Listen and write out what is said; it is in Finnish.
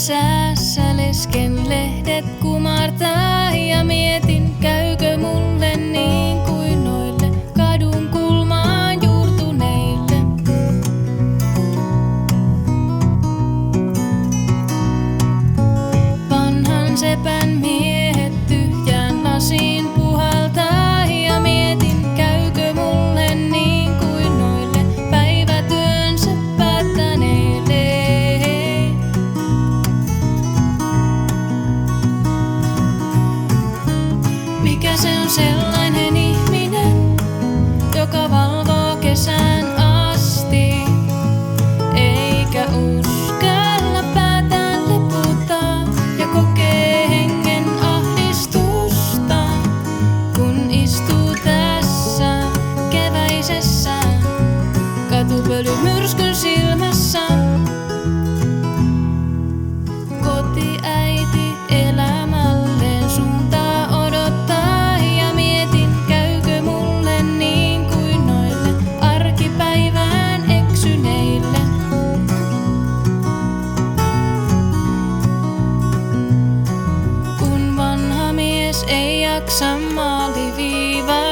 säässä lesken lehdet kumartaa ja mietin, käykö mulle niin kuin noille kadun kulmaan juurtuneille. Vanhan sepän miehet tyhjään lasiin puhaltaa ja mietin, käykö mulle niin kuin noille päivätyönsä päättäneille. Mikä se on sellainen ihminen, joka valvoo kesään asti, eikä uskalla päätään leputtaa ja kokee hengen ahdistusta, kun istuu tässä keväisessä katupölymyrskyn silmässä. Kotiäiti elämälleen suuntaa odottaa ja mietin, käykö mulle niin kuin noille arkipäivään eksyneille. Kun vanha mies ei jaksa maaliviivaa